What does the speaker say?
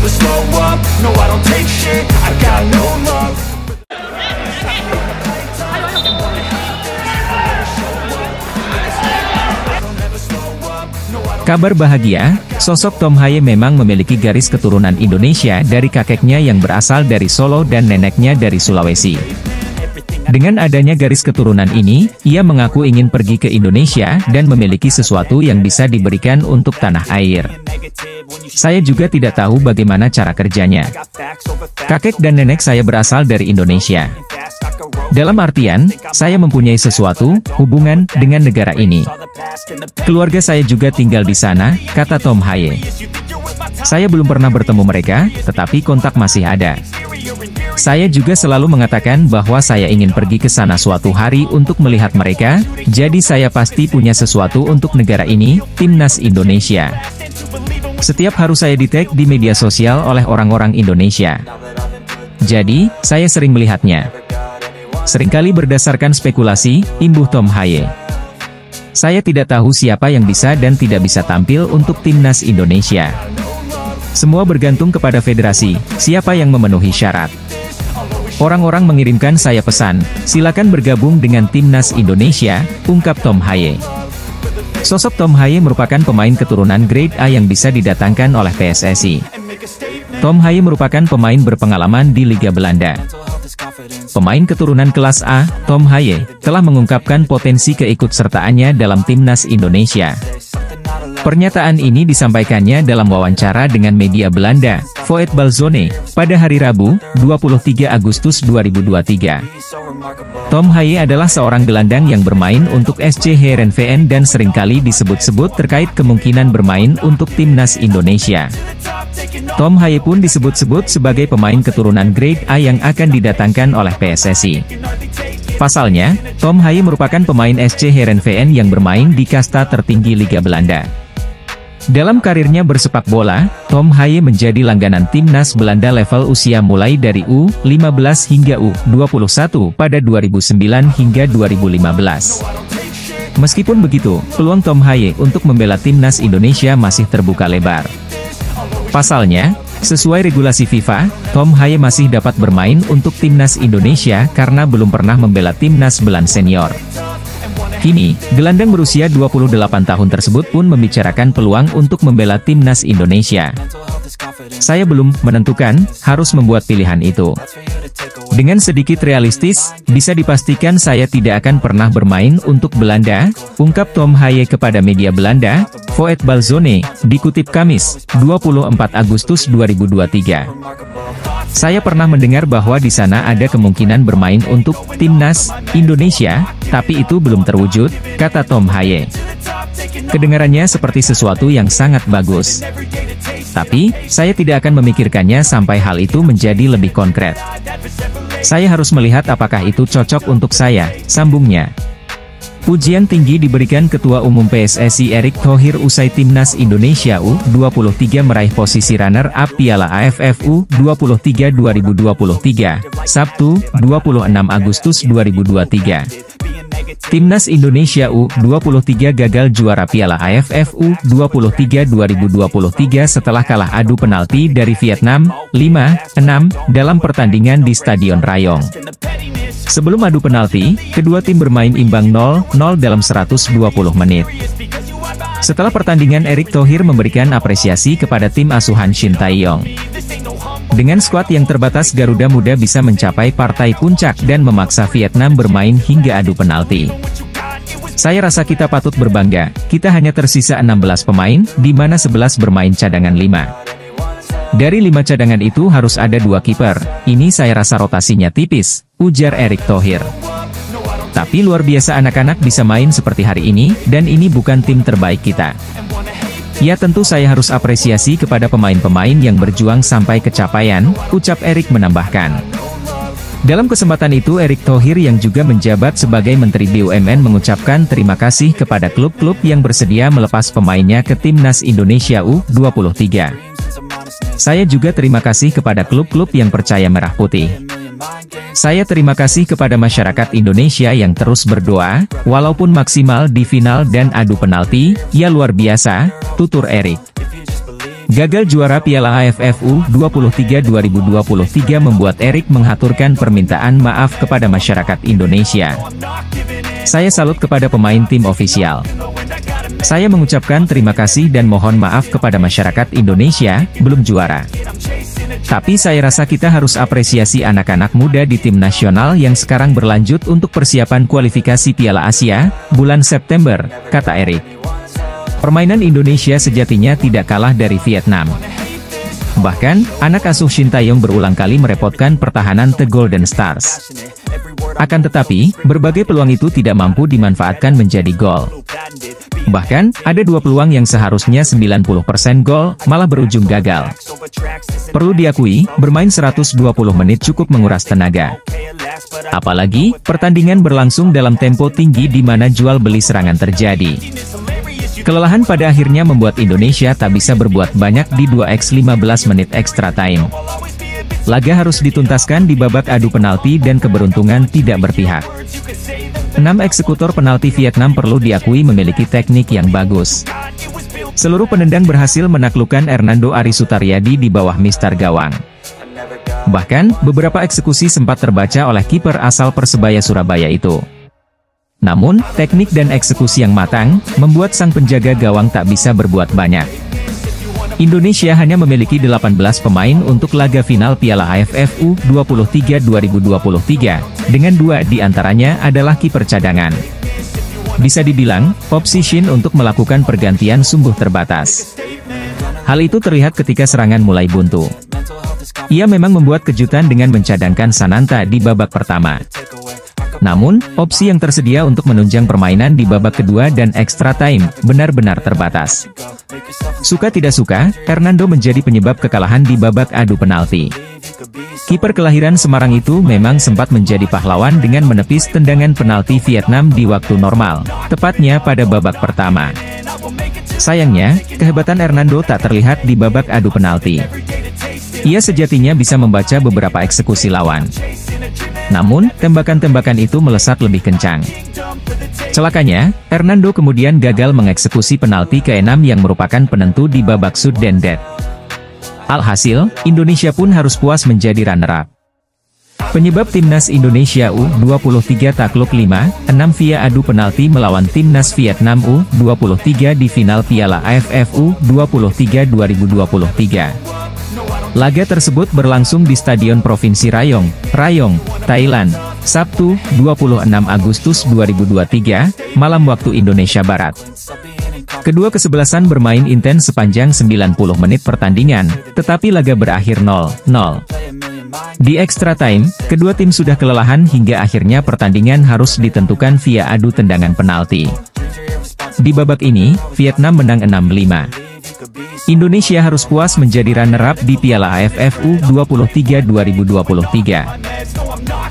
never slow up, no I don't take shit, I got no love. Kabar bahagia, sosok Tom Haye memang memiliki garis keturunan Indonesia dari kakeknya yang berasal dari Solo dan neneknya dari Sulawesi. Dengan adanya garis keturunan ini, ia mengaku ingin pergi ke Indonesia dan memiliki sesuatu yang bisa diberikan untuk tanah air. Saya juga tidak tahu bagaimana cara kerjanya. Kakek dan nenek saya berasal dari Indonesia. Dalam artian, saya mempunyai sesuatu, hubungan, dengan negara ini. Keluarga saya juga tinggal di sana, kata Tom Haye. Saya belum pernah bertemu mereka, tetapi kontak masih ada. Saya juga selalu mengatakan bahwa saya ingin pergi ke sana suatu hari untuk melihat mereka, jadi saya pasti punya sesuatu untuk negara ini, Timnas Indonesia. Setiap harus saya di-tag di media sosial oleh orang-orang Indonesia. Jadi, saya sering melihatnya. Seringkali berdasarkan spekulasi, imbuh Tom Haye. Saya tidak tahu siapa yang bisa dan tidak bisa tampil untuk Timnas Indonesia. Semua bergantung kepada federasi, siapa yang memenuhi syarat. Orang-orang mengirimkan saya pesan, silakan bergabung dengan Timnas Indonesia, ungkap Tom Haye. Sosok Tom Haye merupakan pemain keturunan grade A yang bisa didatangkan oleh PSSI. Tom Haye merupakan pemain berpengalaman di Liga Belanda. Pemain keturunan kelas A, Tom Haye, telah mengungkapkan potensi keikutsertaannya dalam Timnas Indonesia. Pernyataan ini disampaikannya dalam wawancara dengan media Belanda, Voetbalzone, pada hari Rabu, 23 Agustus 2023. Tom Haye adalah seorang gelandang yang bermain untuk SC Heerenveen dan seringkali disebut-sebut terkait kemungkinan bermain untuk Timnas Indonesia. Tom Haye pun disebut-sebut sebagai pemain keturunan grade A yang akan didatangkan oleh PSSI. Pasalnya, Tom Haye merupakan pemain SC Heerenveen yang bermain di kasta tertinggi Liga Belanda. Dalam karirnya bersepak bola, Tom Haye menjadi langganan Timnas Belanda level usia mulai dari U15 hingga U21 pada 2009 hingga 2015. Meskipun begitu, peluang Tom Haye untuk membela Timnas Indonesia masih terbuka lebar. Pasalnya, sesuai regulasi FIFA, Tom Haye masih dapat bermain untuk Timnas Indonesia karena belum pernah membela Timnas Belanda senior. Kini, gelandang berusia 28 tahun tersebut pun membicarakan peluang untuk membela Timnas Indonesia. Saya belum menentukan, harus membuat pilihan itu. Dengan sedikit realistis, bisa dipastikan saya tidak akan pernah bermain untuk Belanda, ungkap Tom Haye kepada media Belanda, Voetbalzone, dikutip Kamis, 24 Agustus 2023. Saya pernah mendengar bahwa di sana ada kemungkinan bermain untuk Timnas Indonesia, tapi itu belum terwujud, kata Tom Haye. Kedengarannya seperti sesuatu yang sangat bagus. Tapi, saya tidak akan memikirkannya sampai hal itu menjadi lebih konkret. Saya harus melihat apakah itu cocok untuk saya, sambungnya. Pujian tinggi diberikan Ketua Umum PSSI Erick Thohir usai Timnas Indonesia U23 meraih posisi runner-up Piala AFF U23 2023, Sabtu, 26 Agustus 2023. Timnas Indonesia U23 gagal juara Piala AFF U23 2023 setelah kalah adu penalti dari Vietnam, 5-6, dalam pertandingan di Stadion Rayong. Sebelum adu penalti, kedua tim bermain imbang 0-0 dalam 120 menit. Setelah pertandingan, Erick Thohir memberikan apresiasi kepada tim asuhan Shin Tae-yong. Dengan skuad yang terbatas, Garuda Muda bisa mencapai partai puncak dan memaksa Vietnam bermain hingga adu penalti. Saya rasa kita patut berbangga, kita hanya tersisa 16 pemain, di mana 11 bermain cadangan 5. Dari 5 cadangan itu harus ada 2 kiper, ini saya rasa rotasinya tipis, ujar Erick Thohir. Tapi luar biasa anak-anak bisa main seperti hari ini, dan ini bukan tim terbaik kita. Ya tentu saya harus apresiasi kepada pemain-pemain yang berjuang sampai kecapaian, ucap Erick menambahkan. Dalam kesempatan itu Erick Thohir yang juga menjabat sebagai Menteri BUMN mengucapkan terima kasih kepada klub-klub yang bersedia melepas pemainnya ke Timnas Indonesia U23. Saya juga terima kasih kepada klub-klub yang percaya merah putih. Saya terima kasih kepada masyarakat Indonesia yang terus berdoa, walaupun maksimal di final dan adu penalti, ya luar biasa, tutur Erick. Gagal juara Piala AFF U23 2023 membuat Erik mengaturkan permintaan maaf kepada masyarakat Indonesia. Saya salut kepada pemain tim ofisial. Saya mengucapkan terima kasih dan mohon maaf kepada masyarakat Indonesia, belum juara. Tapi saya rasa kita harus apresiasi anak-anak muda di tim nasional yang sekarang berlanjut untuk persiapan kualifikasi Piala Asia, bulan September, kata Erik. Permainan Indonesia sejatinya tidak kalah dari Vietnam. Bahkan, anak asuh Shin Tae-yong berulang kali merepotkan pertahanan The Golden Stars. Akan tetapi, berbagai peluang itu tidak mampu dimanfaatkan menjadi gol. Bahkan, ada 2 peluang yang seharusnya 90% gol, malah berujung gagal. Perlu diakui, bermain 120 menit cukup menguras tenaga. Apalagi, pertandingan berlangsung dalam tempo tinggi di mana jual beli serangan terjadi. Kelelahan pada akhirnya membuat Indonesia tak bisa berbuat banyak di 2x15 menit extra time. Laga harus dituntaskan di babak adu penalti dan keberuntungan tidak berpihak. 6 eksekutor penalti Vietnam perlu diakui memiliki teknik yang bagus. Seluruh penendang berhasil menaklukkan Hernando Ari Sutaryadi di bawah mistar gawang. Bahkan, beberapa eksekusi sempat terbaca oleh kiper asal Persebaya Surabaya itu. Namun, teknik dan eksekusi yang matang, membuat sang penjaga gawang tak bisa berbuat banyak. Indonesia hanya memiliki 18 pemain untuk laga final Piala AFF U23 2023, dengan 2 di antaranya adalah kiper cadangan. Bisa dibilang, opsi Shin untuk melakukan pergantian sungguh terbatas. Hal itu terlihat ketika serangan mulai buntu. Ia memang membuat kejutan dengan mencadangkan Sananta di babak pertama. Namun, opsi yang tersedia untuk menunjang permainan di babak kedua dan extra time, benar-benar terbatas. Suka tidak suka, Hernando menjadi penyebab kekalahan di babak adu penalti. Kiper kelahiran Semarang itu memang sempat menjadi pahlawan dengan menepis tendangan penalti Vietnam di waktu normal, tepatnya pada babak pertama. Sayangnya, kehebatan Hernando tak terlihat di babak adu penalti. Ia sejatinya bisa membaca beberapa eksekusi lawan. Namun, tembakan-tembakan itu melesat lebih kencang. Celakanya, Hernando kemudian gagal mengeksekusi penalti ke-6 yang merupakan penentu di babak sudden death. Alhasil, Indonesia pun harus puas menjadi runner-up. Penyebab timnas Indonesia U23 takluk 5-6 via adu penalti melawan timnas Vietnam U23 di final Piala AFF U23 2023. Laga tersebut berlangsung di Stadion Provinsi Rayong, Rayong, Thailand, Sabtu, 26 Agustus 2023, malam waktu Indonesia Barat. Kedua kesebelasan bermain intens sepanjang 90 menit pertandingan, tetapi laga berakhir 0-0. Di extra time, kedua tim sudah kelelahan hingga akhirnya pertandingan harus ditentukan via adu tendangan penalti. Di babak ini, Vietnam menang 6-5. Indonesia harus puas menjadi runner-up di Piala AFF U23 2023.